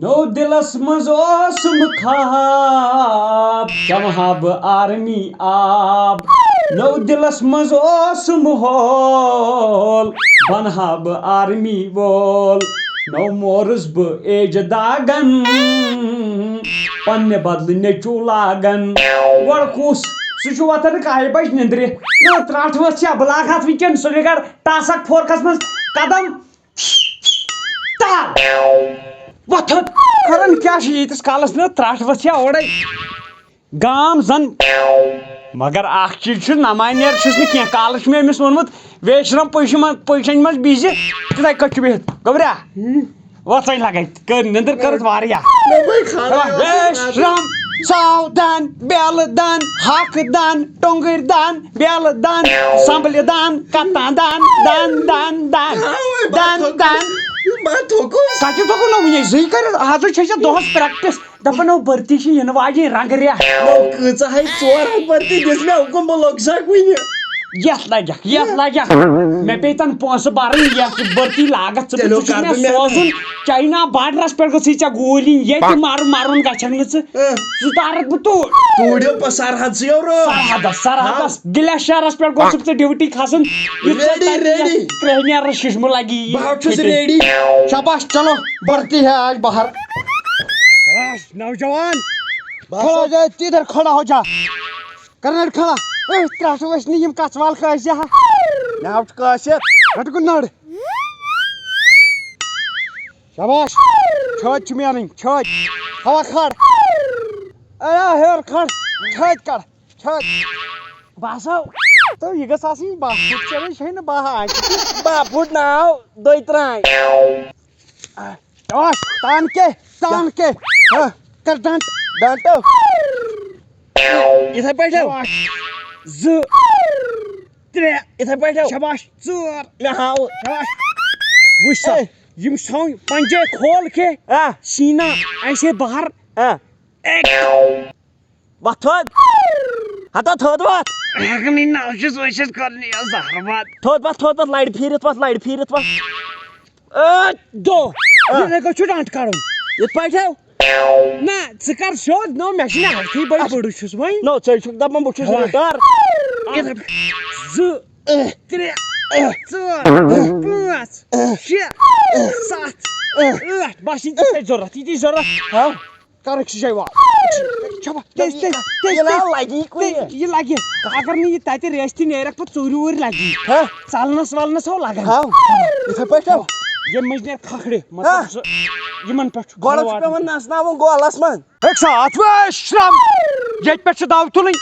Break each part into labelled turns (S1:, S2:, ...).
S1: نو دلس مز اوسم خواب چمہا بہ آرمی آب نو دلس مز اوسم ہول بنہا بہ آرمی وول نو مورس بہ ایج داگن پنہ بدلہ نیچو لاگن گوڑ کس سہ وتھان کاہہِ بج نندرِ نا ترٛٹھ ؤژھ چھا بہٕ لاگہٕ ہتھ وٕنکٮ۪ن سرینگر ٹاسک فورکس منٛز قدم ٹال وتھن کران کیا ییتس کالس نا ترٛٹھ ؤژھ چھا اورے گام زن مگر اکھ چیز چھ نمانیر چھُس نہٕ کینٛہہ کالس چھُ مےٚ أمِس ووٚنمُت ویشرم پوزِشن منٛز بِہزِ تِتھے کٔٹھۍ چھُ بِہِتھ گوٚبرا وۄتھ وۄنۍ لگے کٔر نندٕر کٔرٕتھ واریاہ ویشرم ژاو بیلہٕ دان ہاکہٕ دان ٹۄنٛگٕرۍ دان بیلہٕ دان سمبلہِ دان کتان دان دان دان دان دان دان کتہِ تھوٚکُن نہٕ وُنہِ زٕے کٔرِتھ آز چھے ژےٚ دۄہس پریکٹس دپان نو بٔرتی چھِ یِنہٕ واجیٚنۍ رنٛگہٕ رٮ۪تھ
S2: کۭژاہ ہے 4 ہتھ بٔرتی دِژ مےٚ حُکُم بہٕ لوٚگسکھ وُنہِ
S1: یتھ لگکھ مےٚ پیٚیہِ تن پونٛسہٕ برٕنۍ یتھ بٔرتی لاگتھ ژٕ چھُکھ مےٚ سوزُن چاینا بارڈرس پٮ۪ٹھ گٔژھی ژےٚ گوٗلۍ یِنۍ ییٚتہِ مرُن گژھکھ نہٕ ژٕ تارکھ بہٕ
S2: توٗرۍ سرحدسٕے
S1: سرحدس گلیشیرس پٮ۪ٹھ گوٚژھُکھ ژٕ ڈیوٹی کھسُن کرٛہنیرس ششمہٕ لگی
S2: ریڈی
S1: شاباش چلو بھرتی ہے آج باہر نوجوان کھڑا ہو جائے ادھر کھڑا ہو جا کرنٹ کھڑا ترٛٹھ ؤژھ نہٕ یِم کژوال کٲنٛسہِ ہا
S2: مےٚ حظ چھُ کٲشِر
S1: رٹ کُن نر شاباش چھٲتۍ چھِ میلٕنۍ چھٲتۍ ہوا کھڑ ہیوٚر کھڑ چھٲتۍ کڑ چھٲتۍ باسو تہٕ یہِ گٔژھ آسٕنۍ 12 فُٹ چلو یہِ چھے نہٕ 12 آنچہِ
S2: 12 فُٹ ناو 2 ترٛامہِ
S1: شاباش تان کے کر ڈنٹ
S2: ڈنٹو یِتھے پٲٹھۍ
S1: زٕ ترٛےٚ
S2: یِتھے پٲٹھۍ
S1: شاباش 4
S2: مےٚ ہاو
S1: شاباش وٕچھ سا یِم چھاوٕنۍ پنجے کھول کے سینا ایسے باہر
S2: وتھ تھوٚد ہتا تھوٚد وتھ
S1: نو چھُس ؤسِتھ کرنہِ زہرباد
S2: تھوٚد وتھ لڑِ پھیٖرِتھ وتھ
S1: دو یِتھے کٔنۍ چھُ ڈنٹ کڑُن
S2: یِتھ پٲٹھۍ
S1: نہ ژٕ کر سیوٚد نو مےٚ چھِنہٕ ہتھٕے بٔڑ چھُس وۄنۍ
S2: نو ژٕ چھُکھ دپان بہٕ چھُس رِٹٲر
S1: 2 3 4 5 6 7 8 بس یہِ ضوٚرتھ
S2: ہاو
S1: کرکھ سُہ جاے یہِ لگہِ اگر نہٕ یہِ تتہِ ریستہِ نیرکھ پتہٕ ژوٗرِ ووٗرِ لگی ژلنس ولنس ہو لگان
S2: یِتھے پٲٹھۍ
S1: ییٚمہِ منٛز نیرِ کھکھرِ مطلب سُہ یِمن پٮ۪ٹھ چھُ
S2: گۄڈٕ چھُ پیوان نژناوُن گولس منٛز
S1: ساتھ ویشرم ییٚتہِ پٮ۪ٹھ چھِ دو تُلٕنۍ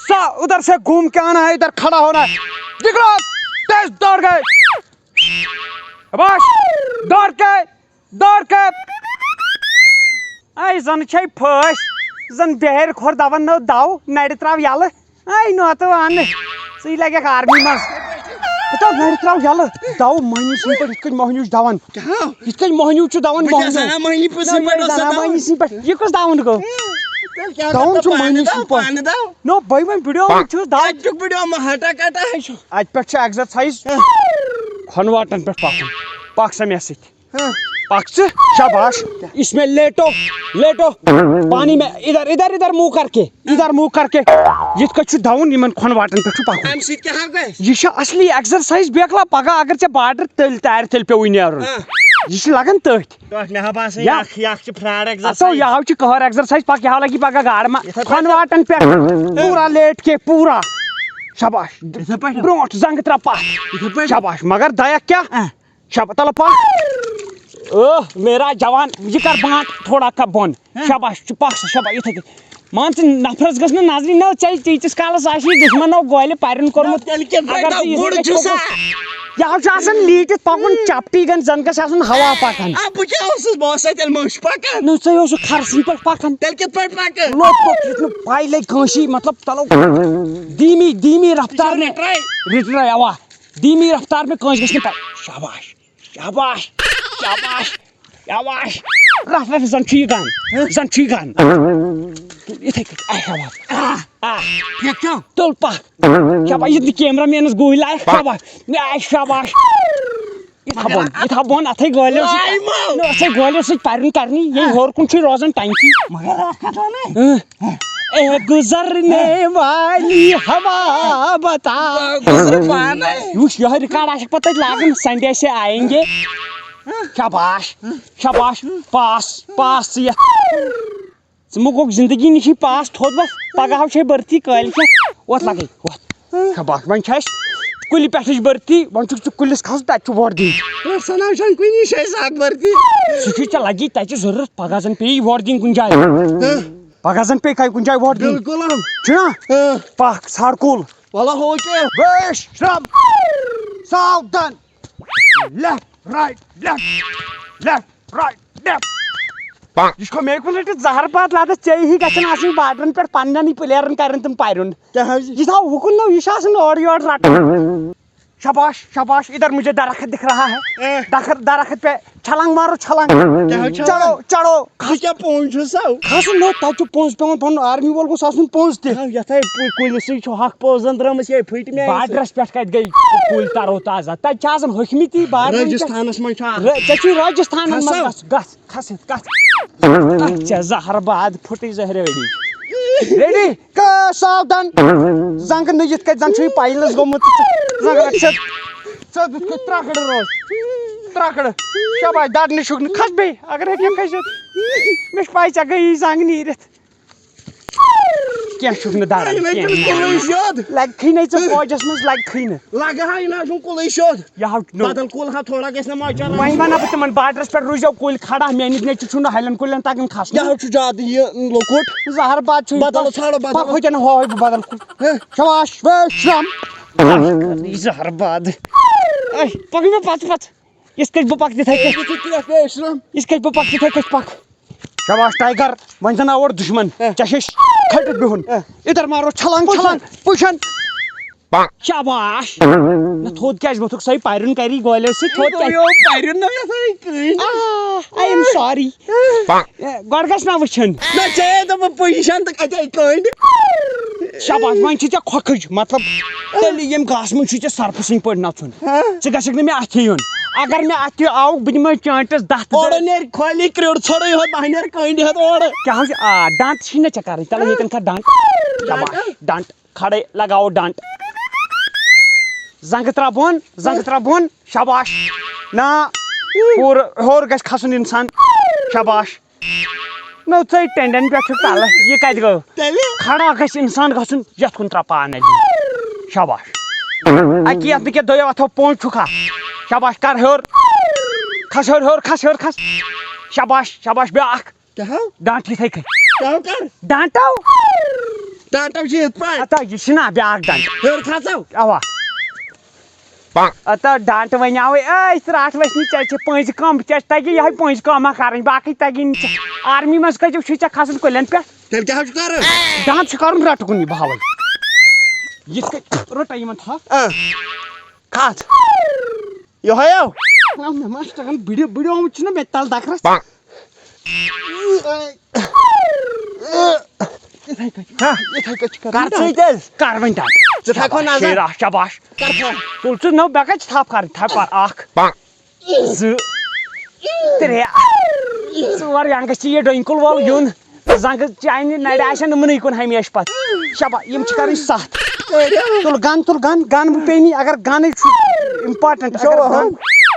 S1: سا ادھر سے گھوم کے آنا ہے ادھر کھڑا ہونا ہے نکلو تیز دوڑ گئے شاباش دوڑ کے اے زن چھے پھٲسۍ زن بہرِ کھور دون نو دو نرِ تراو یلہٕ اے نوتہٕ ون ژٕے لگکھ آرمی منٛز نرِ تراو یلہٕ دو مٔہنی سٕنٛدۍ پٲٹھۍ یِتھ کٔنۍ مۄہنیوٗ چھُ دون یِتھ کٔنۍ مۄہنیوٗ چھُ دون مۄہنی سٕنٛدۍ پٲٹھۍ یہِ کُس دون گوٚو دون چھُ مۄہنی سٕنٛدۍ پٲٹھۍ نو بٔے وۄنۍ ویڈیو چھُس دو اتہِ پٮ۪ٹھ چھِ ایگزرسایز کھۄنہٕ واٹن پٮ۪ٹھ پکُن پک سا مےٚ سۭتۍ پک ژٕ شاباش اس میں لیٹو پانی میں ادھر منہ کر کے یِتھ کٔنۍ چھُ دون یِمن کھۄنہٕ واٹن پٮ۪ٹھ چھُ پکُن یہِ چھِ اصلی ایگزرسایز بیکلا پگہہ اگر ژےٚ بارڈر تٔلۍ تارِ تیٚلہِ پیوٚوُے نیرُن یہِ چھِ لگان تٔتھۍ یہِ چھِ کٕہر ایگزرسایز پک یہِ لگی پگہہ گاڑِ منٛز کھۄنہٕ واٹن پٮ۪ٹھ پوٗرا لیٹ کے پوٗرا شاباش برونٛٹھ زنٛگہٕ ترٛا پتھ شاباش مگر دایک کیٛاہ شاباش تلہٕ پکھ میرا جوان یہِ کر بانٹ تھوڑا کر بۄن شاباش ژٕ پکھ سا شاباش یِتھے کٔنۍ مان ژٕ نفرس گٔژھ نہٕ نظرِ نہ ژےٚ تیٖتِس کالس آسہِ یہِ دُشمنو گولہِ پرن کوٚرمُت یہِ حظ چھُ آسان لیٖٹِتھ پکُن چپٹی گن زن گژھِ آسُن ہوا پکان نہ ژے اوسُکھ کھرسٕنۍ پٲٹھۍ پکان لوٚت لوٚت یُتھ نہٕ پاے لگہِ کٲنٛسی مطلب تلو دھیٖمی رفتار میں رِٹرے اوا دھیٖمی رفتار میں کٲنٛسہِ گژھِ نہٕ پاے شاباش رف زن چھُ یہِ گن یِتھے کٔنۍ تُل پکھ شاباش یہِ کیمرا مینس گوٗلۍ لایکھ شاباش یہ بون اتھے گولو اتھے گولو سی پرن کرنی یہ ہور کن چھ روزان ٹینکی اے گزرنے والی ہوا بتا وچ یہ ریکارڈ آشک پتہ لاگن سنڈے سے آئیں گے شاباش شاباش پاس پاس یہ مگو زندگی نشی پاس تھوت بس پگہ چھ برتی کال وت لگے وت شاباش ون چھ کلی پہ برتی ون چھ کلس کھس تت وردی
S2: سنان کنی جائے برتی
S1: سہ لگی تتہ ضرورت پگہ زن پی ووٹ دن کن جائے پگہ زن پی کن جائے ووٹ دن
S2: بالکل
S1: چھنا پک ژھار کُل
S2: واللہ ہو کے
S1: وشرم ساودھان left right left left right left یہ کو مے کن رٹت زہر بات لادس چی ہی گھن آسن بارڈرن پہ پنن پلیرن کرن تم پرن یہ تھا ہکن نو یہ اور یور رٹن شاباش شاباش ادھر مجھے درخت دکھ رہا ہے درخت پہ چھلانگ مارو چھلانگ چڑھو چڑھو
S2: کیا پونچ سو
S1: کھسن نو تک پونس پہ پن آرمی وول گوس آسن پونس تہ
S2: یتھے کلس حق پوزن درمس یہ پھٹ میں
S1: بارڈرس پہ کت گئی کل ترو تازہ تتہ آسان ہوکھمتی
S2: راجستھانس من
S1: ژے راجستھان مز گژھ کھسِتھ کتھ زہر باد پھٹی زہریڑی ریڈی ساودھان زنگ نجت کت زن چھ پائلس گومت زنگ رکھت ترکڑ روز ترکڑ شاباش دڑ نشک کھس بی اگر ہیکہ کھسِتھ مے پاے ژے گئی زنگ نیرتھ کینٛہہ چھُکھ نہٕ دڑان لگکھٕے نہٕ ژٕ فوجس منٛز لگکھٕے نہٕ
S2: لگہٕ ہا نا کُلے سیوٚد
S1: یہ
S2: بدل کُل ہا تھوڑا گژھِ نا ماچا
S1: وۄنۍ ونہٕ بہٕ تِمن بارڈرس پٮ۪ٹھ روٗزِو کُلۍ کھڑا میٲنِس نیٚچوِس چھُنہٕ ہلٮ۪ن کُلٮ۪ن تگان کھسُن
S2: یہ چھُ زیادٕ یہ لۄکُٹ
S1: زہر باد چھُ
S2: بدل ژھانڈو بدل
S1: ہوتٮ۪ن ہاوے بہٕ بدل کُل شاباش وشرم زہر باد پک مےٚ پتہٕ پتہٕ یِتھ کٔٹھۍ بہٕ پکہٕ تِتھے کٔٹھۍ یِتھ کٔٹھۍ بہٕ پکہٕ تِتھے کٔٹھۍ پک شاباش ٹائگر ون زن اور دشمن چشش کھٹت بہن ادھر مارو چھلانگ چھلانگ پوشن شاباش نہ تھوت کیاز بتھک سوی پرن کری گولو سی تھوت
S2: پرن نہ کٕہٕنۍ
S1: آئی ایم سوری گۄڈٕ گژھِ نا وٕچھن
S2: نہ ژےٚ دوٚپ پُزِشن تہٕ کتے کٔنۍ
S1: شاباش وۄنۍ چھِ ژےٚ کھۄکھٕج مطلب تیٚلہِ ییٚمہِ گاسہٕ منٛز چھُے ژےٚ سرپہٕ سٕنٛدۍ پٲٹھۍ نژُن ژٕ گژھکھ نہٕ مےٚ اَتھِ یُن اگر مےٚ اَتھِ آوُکھ بہٕ دِمے چٲنٛٹِس دَتھ
S2: اورٕ نیرِ کھۄلی کرٛیوٚڑ ژھوٚرٕے ہوت بہٕ نیرٕ کٔنڈِ ہٮ۪تھ اورٕ
S1: کیٛاہ حظ ڈنٛٹ چھی نہ ژےٚ کَرٕنۍ تَلہٕ ییٚتٮ۪ن کھَر ڈنٛٹ شاباش ڈنٛٹ کھڑے لگاو ڈنٛٹ زنٛگہٕ ترٛا بۄن شاباش نا پوٗرٕ ہیوٚر گژھِ کھسُن اِنسان شاباش نو ژٕے ٹٮ۪نٛڈٮ۪ن پٮ۪ٹھ چھُکھ تَلہٕ یہِ کَتہِ گوٚو کھڑا گژھِ اِنسان گژھُن یَتھ کُن ترٛا پانَے شاباش اَکہِ یَتھ نہٕ کینٛہہ دۄیو اَتھو پونٛچ چھُکھا شاباش کر ہیوٚر کھس ہیوٚر ہیوٚر کھس ہیوٚر کھس شاباش شاباش بیٛاکھ ڈنٛٹ یِتھے کٔنۍ ڈنٛٹو
S2: ٹاٹا چھِ یِتھ پٲٹھۍ
S1: اتا یہِ چھُنا بیٛاکھ ڈنٛٹ
S2: ہیوٚر کھژو
S1: اوا اتا ڈنٛٹ وَنیاوے أے ژرٛاٹھ ؤسۍ نہٕ ژےٚ چھِ پٔنٛزۍ کٲم ژےٚ تگی یِہوے پٔنٛزۍ کٲما کَرٕنۍ باقٕے تگی نہٕ ژےٚ آرمی منٛز کٔژِو چھُے ژےٚ کھسُن کُلٮ۪ن پٮ۪ٹھ
S2: تیٚلہِ کیٛاہ چھُ کرُن
S1: ڈنٛٹ چھُ کَرُن رٹہٕ کُنی بہاوے یِتھ کٔنۍ رٔٹا یِمن تھپھ کھژ
S2: یِہوے او
S1: مےٚ ما چھُ تگان بٕڈیومُت چھُنہ مےٚ تل دکرس یِتھے کٔنۍ چھِ
S2: کر ژٕے تیٚلہِ
S1: کر وۄنۍ ڈنٛٹ
S2: ژٕ تھاو نظر
S1: شیرا شاباش تُل ژٕ نو مےٚ کَتہِ چھِ تھپھ کَرٕنۍ تھپھ کر اکھ زٕ ترٛےٚ ژور ینٛگس چھِ یہِ ڈوٗنۍ کُل وول یُن زنٛگہٕ چانہِ نرِ آسن یِمنٕے کُن ہمیشہٕ پتہٕ شاباش یِم چھِ کَرٕنۍ سَتھ تُل گن گن پیٚیہِ نہٕ اگر گنٕے چھُ امپاٹنٹ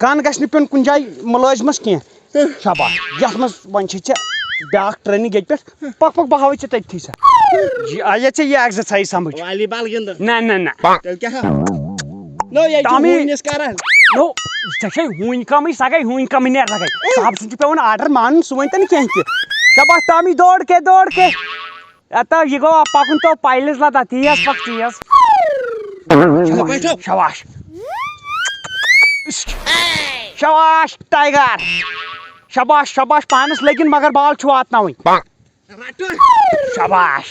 S1: گن گژھِ نہٕ پیوٚن کُنہِ جایہِ مُلٲزمس کینٛہہ شاباش یتھ منٛز وۄنۍ چھِ ژےٚ بیٛاکھ ٹرٛینِنٛگ ییٚتہِ پٮ۪ٹھ پک پک بہٕ ہاوے ژےٚ تٔتھی سا آیا ژےٚ یہِ ایٚگزرسایز سمجھ
S2: والی بال گِنٛدُن
S1: نہ
S2: تیٚلہِ کیٛاہ نو ییٚتہِ چھُ ہوٗنِس کران
S1: نو ژےٚ چھے ہوٗنۍ کمٕے سۄ گٔے ہوٗنۍ کمٕے نیر لگے صاحب سُنٛد چھُ پیوان آرڈر مانُن سُہ ؤنۍ تن کینٛہہ تہِ شاباش ٹامی دوڑ کے اتا یہِ گوٚو پکُن تو پایلس لدا تیز پک تیز شاباش شاباش ٹائگر شاباش شاباش پانس لگن مگر بال چھُ واتناوٕنۍ شاباش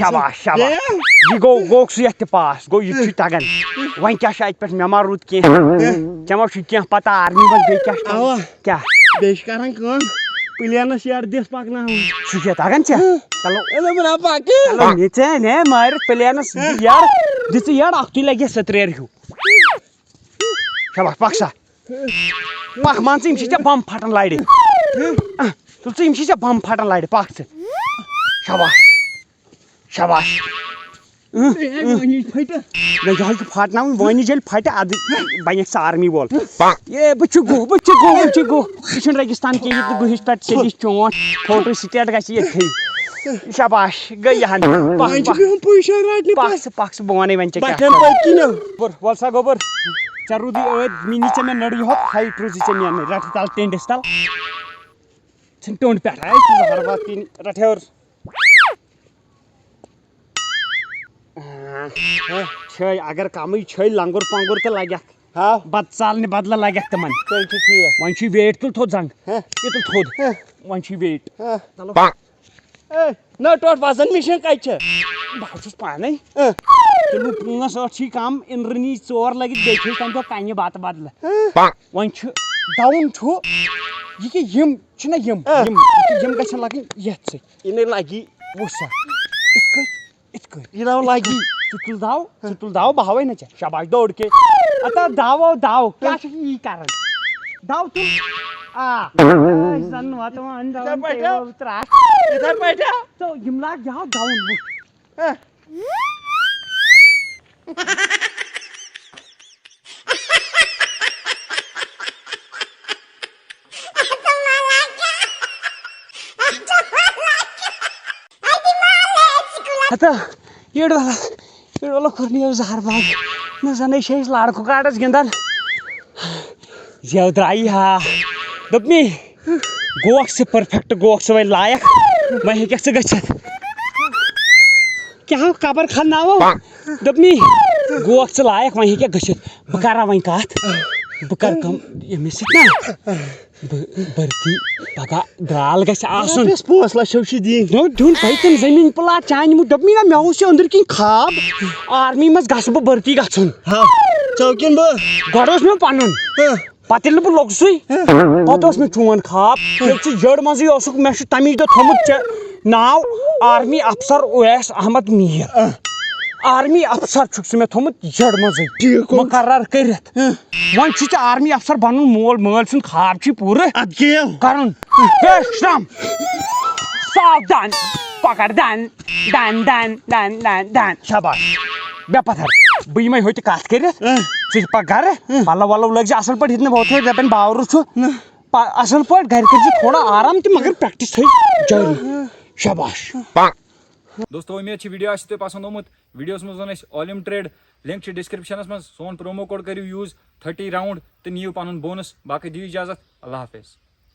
S1: شاباش شاباش یہِ گوٚو سُہ یتھ تہِ پاس گوٚو یہِ تہِ چھُ تگان وۄنۍ کیٛاہ چھُ اَتہِ پٮ۪ٹھ مےٚ ما روٗد کینٛہہ ژےٚ ما چھُے کینٛہہ پتہ آرمی منٛز بیٚیہِ کیٛاہ چھُ کیٛاہ
S2: بیٚیہِ چھِ کران کٲم پٕلینس یڈ دِتھ پکناوُن
S1: سُہ چھُ تگان ژےٚ چلو
S2: پکہٕ
S1: ژےٚ نے مٲرِتھ پٕلینس یڈ دِژٕ یڈ اکھتُے لگہِ ستریر ہیوٗ شاباش پک سا پک مان ژٕ یِم چھِ ژےٚ بم پھٹان لڑِ تُل ژٕ یِم چھِ ژےٚ بم پھٹان لڑِ پک ژٕ شاباش شاباش
S2: وۄنۍ پھٹہِ
S1: نہ یہِ چھِ پھٹناوٕنۍ وۄنۍ ییٚلہِ پھٹہِ اَدٕ بنیکھ ژٕ آرمی وول اے بہٕ چھُ گُہ بہٕ چھُ گُہ بہٕ چھُ گُہ یہِ چھُنہٕ ریگِستان کینٛہہ ییٚتہِ گُہِس پٮ۪ٹھ سیٚدِس چونٛٹھ فوٹو سٹیٹ گژھِ ییٚتھٕے شاباش گٔے یہِ ہن
S2: وۄنۍ چھُ بِہُن پُشر رٹنہِ
S1: پک ژٕ بہٕ وَنَے وۄنۍ ژےٚ
S2: پَکن پٔکۍ کِنۍ
S1: گوٚبُر وَل سا گوٚبُر ژےٚ روٗدُے ٲدۍ مِنی ژےٚ مےٚ نٔڑۍ ہوت ہایٹ روٗزی ژےٚ مےٚ رَٹہِ تل ٹٮ۪نٛڈِس تل ژھٕن ٹوٚنٛڈ پٮ۪ٹھ زہر کِنۍ رَٹھ ہیوٚر چھٲے اگر کمٕے چھٲے لنٛگُر پۄنٛگُر تہِ لگٮ۪کھ
S2: ہاو
S1: بتہٕ ژالنہِ بدلہٕ لگٮ۪کھ تِمن
S2: تیٚلہِ چھُ ٹھیٖک
S1: وۄنۍ چھُے ویٹ تُل تھوٚد زنٛگ یہِ تُل تھوٚد وۄنۍ چھُے ویٹ چلو
S2: نہ ٹوٹھ وزن مِشیٖن کتہِ چھِ
S1: بہٕ حظ چھُس پانے کِلوٗ 5-8 چھی کم اِنرنی 4 لٔگِتھ بیٚیہِ چھِ أسۍ تمہِ دۄہ کنہِ بتہٕ بدلہٕ وۄنۍ چھُ ڈاوُن چھُ یہِ کہِ یِم چھِنہ یِم یِم گژھن لگٕنۍ یتھ سۭتۍ
S2: یہِ لگی
S1: وٕچھ سا یِتھ کٔٹھۍ
S2: یہِ ناو لگی
S1: ژٕ تُل داو بہٕ ہاوے نہ ژےٚ شاباش دوٚر کے اتا داو داو کیٛاہ چھُکھ یی کران داو تُل آ زن واتان ترٛاش
S2: یِتھے پٲٹھۍ
S1: ژٕ یِم لاگ یہِ ڈاوُن وٕچھ ہتا یٔڑ ولا کھۄرنِیو زہر باغ نہ زَنٕے چھِ أسۍ لڑکہٕ کاڈس گِنٛدان زٮ۪و درٛایی ہا دوٚپ مے گوکھ ژٕ پٔرفیکٹ گوکھ ژٕ وۄنۍ لایق وۄنۍ ہیٚککھ ژٕ گٔژھِتھ کیٛاہ قبر کھنناوو دوٚپ مے گوکھ ژٕ لایق وۄنۍ ہیٚککھ گٔژھِتھ بہٕ کرا وۄنۍ کتھ بہٕ کرٕ کٲم ییٚمِس سۭتۍ نہ بھرتی پگہہ درٛال گژھِ آسُن
S2: 5 لچھ چھِ دِنۍ
S1: دیُن تۄہہِ زٔمیٖن پٕلاٹ چانہِ موٗجوٗب دوٚپ مے نہ مےٚ اوس یہِ أنٛدٕرۍ کِنۍ خاب آرمی منٛز گژھٕ بہٕ بھرتی گژھُن
S2: ژوکِن بہٕ
S1: گۄڈٕ اوس مےٚ پنُن پتہٕ ییٚلہِ بہٕ لوٚگسُے پتہٕ اوس مےٚ چون خاب ییٚلہِ ژٕ جٔڈ منٛزٕے اوسُکھ مےٚ چھُ تمی دۄہ تھوٚمُت ژےٚ ناو آرمی افسر اویس احمد میٖر آرمی افسر چھُکھ ژٕ مےٚ تھوٚمُت جٔڈ منٛزٕے مُقرر کٔرِتھ وۄنۍ چھُ ژےٚ آرمی افسر بنُن مول مٲلۍ سُنٛد خاب چھُے پوٗرٕ
S2: ادٕ کیٛاہ
S1: کرُن ساودان پکڑ دن دن دن دن دن دن شاباش بے پتھر بہٕ یِمے ہوٚتہِ کتھ کٔرِتھ ژٕ پک گرٕ پلو ولو لٲگۍ زِ اصل پٲٹھۍ یِتھ نہٕ ہوتھے دپن باورٕ چھُ اصل پٲٹھۍ گرِ کٔرۍ زِ تھوڑا آرام تہِ مگر پریکٹِس تھٲے جٲری شاباش
S3: دوستو امید چھِ ویڈیو آسہِ تۄہہِ پسنٛد آمُت ویڈیوس منٛز ووٚن اَسہِ اولِم ٹرٛیڈ لِنک چھِ ڈسکرپشنس منٛز سون پرومو کوڈ کٔرِو یوٗز 30 راوُنٛڈ تہٕ نِیِو پنُن بونس باقٕے دِیِو اجازت اللہ حافظ